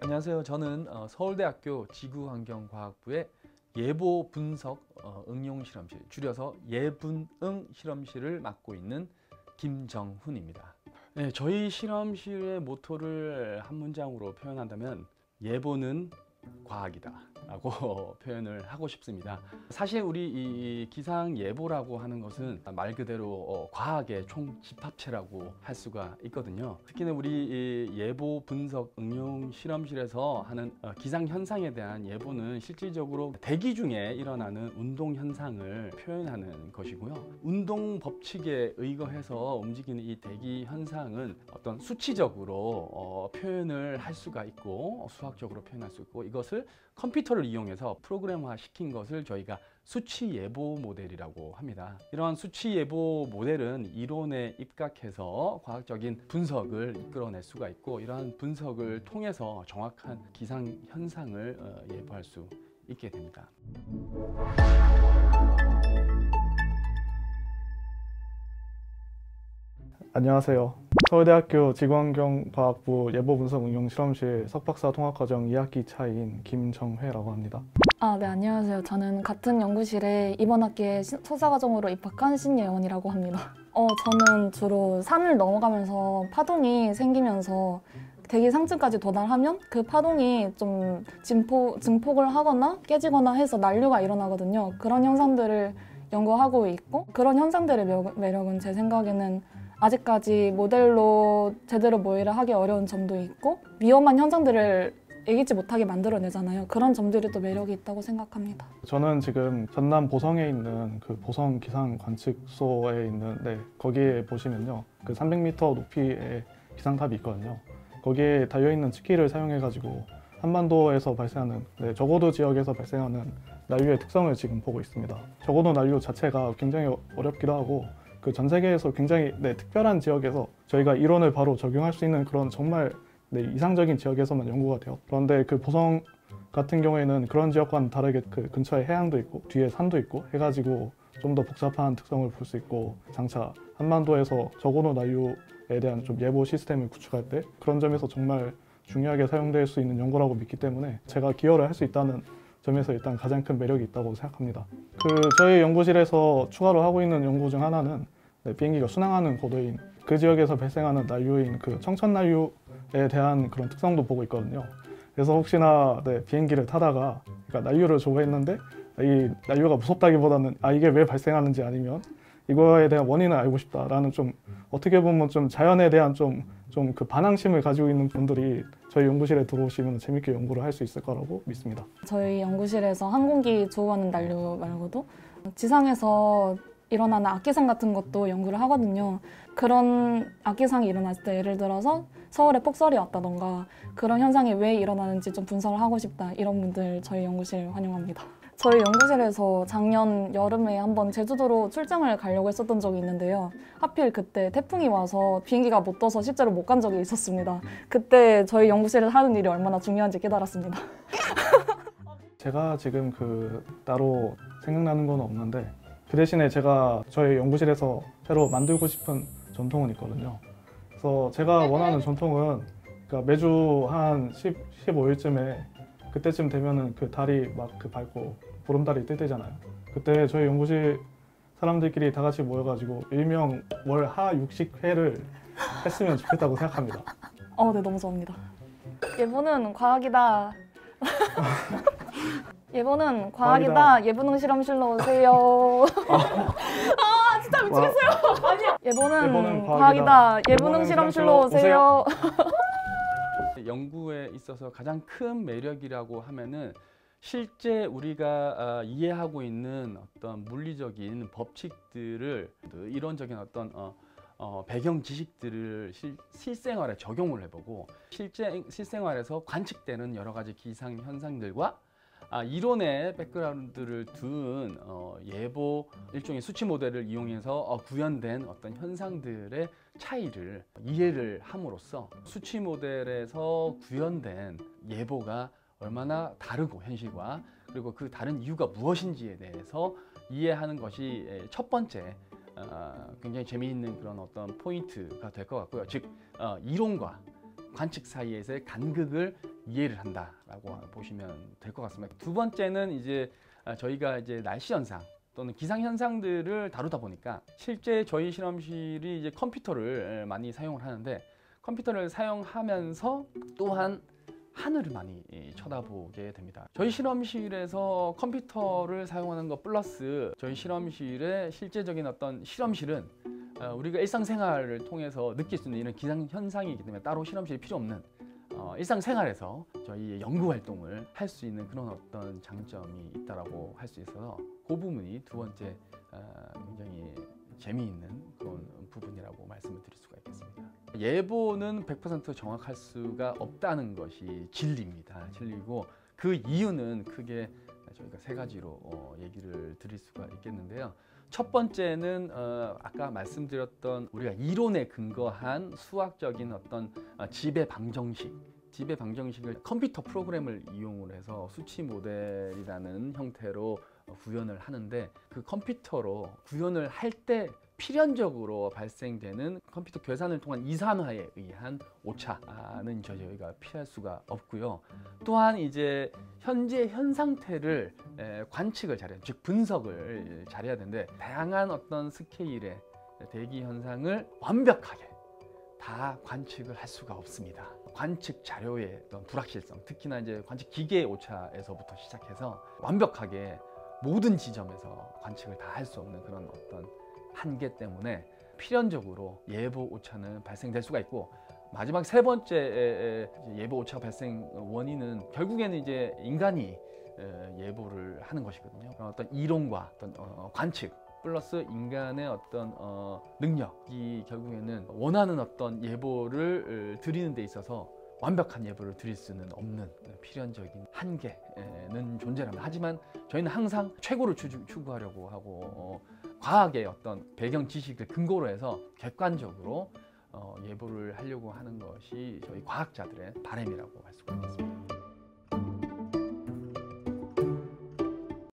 안녕하세요. 저는 서울대학교 지구환경과학부의 예보 분석 응용실험실, 줄여서 예분응 실험실을 맡고 있는 김정훈입니다. 네, 저희 실험실의 모토를 한 문장으로 표현한다면 예보는 과학이다 라고 표현을 하고 싶습니다. 사실 우리 이 기상예보라고 하는 것은 말 그대로 과학의 총집합체라고 할 수가 있거든요. 특히나 우리 이 예보 분석 응용 실험실에서 하는 기상현상에 대한 예보는 실질적으로 대기 중에 일어나는 운동 현상을 표현하는 것이고요. 운동 법칙에 의거해서 움직이는 이 대기 현상은 어떤 수치적으로 표현을 할 수가 있고 수학적으로 표현할 수 있고, 이것을 컴퓨터를 이용해서 프로그램화 시킨 것을 저희가 수치 예보 모델이라고 합니다. 이러한 수치 예보 모델은 이론에 입각해서 과학적인 분석을 이끌어낼 수가 있고, 이러한 분석을 통해서 정확한 기상 현상을 예보할 수 있게 됩니다. 안녕하세요. 서울대학교 지구환경과학부 예보분석응용실험실 석박사 통합과정 2학기 차인 김정회라고 합니다. 네, 안녕하세요. 저는 같은 연구실에 이번 학기에 석사과정으로 입학한 신예원이라고 합니다. 저는 주로 산을 넘어가면서 파동이 생기면서 대기 상층까지 도달하면 그 파동이 좀 증폭을 하거나 깨지거나 해서 난류가 일어나거든요. 그런 현상들을 연구하고 있고, 그런 현상들의 매력은 제 생각에는 아직까지 모델로 제대로 모의를 하기 어려운 점도 있고, 위험한 현상들을 예기치 못하게 만들어내잖아요. 그런 점들이 또 매력이 있다고 생각합니다. 저는 지금 전남 보성에 있는 그 보성 기상 관측소에 있는 거기에 보시면요, 그 300m 높이의 기상탑이 있거든요. 거기에 달려있는 치키를 사용해가지고 한반도에서 발생하는 저고도 지역에서 발생하는 난류의 특성을 지금 보고 있습니다. 저고도 난류 자체가 굉장히 어렵기도 하고, 그 전 세계에서 굉장히 특별한 지역에서 저희가 이론을 바로 적용할 수 있는 그런 정말 이상적인 지역에서만 연구가 돼요. 그런데 그 보성 같은 경우에는 그런 지역과는 다르게 그 근처에 해양도 있고 뒤에 산도 있고 해가지고 좀 더 복잡한 특성을 볼 수 있고, 장차 한반도에서 저고도 난류에 대한 좀 예보 시스템을 구축할 때 그런 점에서 정말 중요하게 사용될 수 있는 연구라고 믿기 때문에 제가 기여를 할 수 있다는 점에서 일단 가장 큰 매력이 있다고 생각합니다. 저희 연구실에서 추가로 하고 있는 연구 중 하나는 비행기가 순항하는 고도인 그 지역에서 발생하는 난류인 그 청천난류에 대한 그런 특성도 보고 있거든요. 그래서 혹시나 비행기를 타다가 난류를 조회했는데 이 난류가 무섭다기보다는 이게 왜 발생하는지, 아니면 이거에 대한 원인을 알고 싶다라는, 좀 어떻게 보면 좀 자연에 대한 좀 그 반항심을 가지고 있는 분들이 저희 연구실에 들어오시면 재밌게 연구를 할 수 있을 거라고 믿습니다. 저희 연구실에서 항공기 조우하는 난류 말고도 지상에서 일어나는 악기상 같은 것도 연구를 하거든요. 그런 악기상이 일어났을 때, 예를 들어서 서울에 폭설이 왔다던가 그런 현상이 왜 일어나는지 좀 분석을 하고 싶다, 이런 분들 저희 연구실 환영합니다. 저희 연구실에서 작년 여름에 한번 제주도로 출장을 가려고 했었던 적이 있는데요. 하필 그때 태풍이 와서 비행기가 못 떠서 실제로 못 간 적이 있었습니다. 그때 저희 연구실에서 하는 일이 얼마나 중요한지 깨달았습니다. 제가 지금 따로 생각나는 건 없는데, 그 대신에 제가 저희 연구실에서 새로 만들고 싶은 전통은 있거든요. 그래서 제가 원하는 전통은 매주 한 15일쯤에 그때쯤 되면은 그 달이 막 밝고 보름달이 뜰 때잖아요. 그때 저희 연구실 사람들끼리 다 같이 모여가지고 일명 월하 육식회를 했으면 좋겠다고 생각합니다. 네, 너무 좋아합니다. 예보는 과학이다. 예보는 과학이다. 예보능 실험실로 오세요. 진짜 미치겠어요. 아니야. 예보는 과학이다. 예보능 실험실로 오세요. 연구에 있어서 가장 큰 매력이라고 하면은 실제 우리가 이해하고 있는 어떤 물리적인 법칙들을, 이론적인 어떤 배경 지식들을 실생활에 적용을 해보고, 실제 실생활에서 관측되는 여러 가지 기상 현상들과 이론의 백그라운드를 둔 예보, 일종의 수치 모델을 이용해서 구현된 어떤 현상들의 차이를 이해를 함으로써 수치 모델에서 구현된 예보가 얼마나 다르고 현실과 그리고 그 다른 이유가 무엇인지에 대해서 이해하는 것이 첫 번째 굉장히 재미있는 그런 어떤 포인트가 될 것 같고요. 즉 이론과 관측 사이에서의 간극을 이해를 한다라고 보시면 될 것 같습니다. 두 번째는 이제 저희가 이제 날씨 현상 또는 기상 현상들을 다루다 보니까 실제 저희 실험실이 이제 컴퓨터를 많이 사용을 하는데 컴퓨터를 사용하면서 또한 하늘을 많이 쳐다보게 됩니다. 저희 실험실에서 컴퓨터를 사용하는 것 플러스 저희 실험실의 실제적인 어떤 실험실은 우리가 일상생활을 통해서 느낄 수 있는 이런 기상 현상이기 때문에 따로 실험실이 필요 없는 일상생활에서 저희의 연구 활동을 할 수 있는 그런 어떤 장점이 있다라고 할 수 있어서 그 부분이 두 번째 굉장히 재미있는 그런 부분이라고 말씀을 드릴 수가 있겠습니다. 예보는 100% 정확할 수가 없다는 것이 진리입니다. 진리고 그 이유는 크게 저희가 세 가지로 얘기를 드릴 수가 있겠는데요. 첫 번째는 아까 말씀드렸던 우리가 이론에 근거한 수학적인 어떤 지배 방정식을 컴퓨터 프로그램을 이용을 해서 수치 모델이라는 형태로 구현을 하는데 그 컴퓨터로 구현을 할 때 필연적으로 발생되는 컴퓨터 계산을 통한 이산화에 의한 오차는 저희가 피할 수가 없고요. 또한 이제 현재 현 상태를 관측을 잘해야 돼요. 즉 분석을 잘해야 되는데 다양한 어떤 스케일의 대기 현상을 완벽하게 다 관측을 할 수가 없습니다. 관측 자료의 어떤 불확실성, 특히나 이제 관측 기계 오차에서부터 시작해서 완벽하게 모든 지점에서 관측을 다 할 수 없는 그런 어떤 한계 때문에 필연적으로 예보 오차는 발생될 수가 있고, 마지막 세 번째 예보 오차 발생 원인은 결국에는 이제 인간이 예보를 하는 것이거든요. 어떤 이론과 어떤 관측 플러스 인간의 어떤 능력이 결국에는 원하는 어떤 예보를 드리는 데 있어서 완벽한 예보를 드릴 수는 없는 필연적인 한계는 존재합니다. 하지만 저희는 항상 최고를 추구하려고 하고 과학의 어떤 배경 지식을 근거로 해서 객관적으로 예보를 하려고 하는 것이 저희 과학자들의 바람이라고 할 수가 있습니다.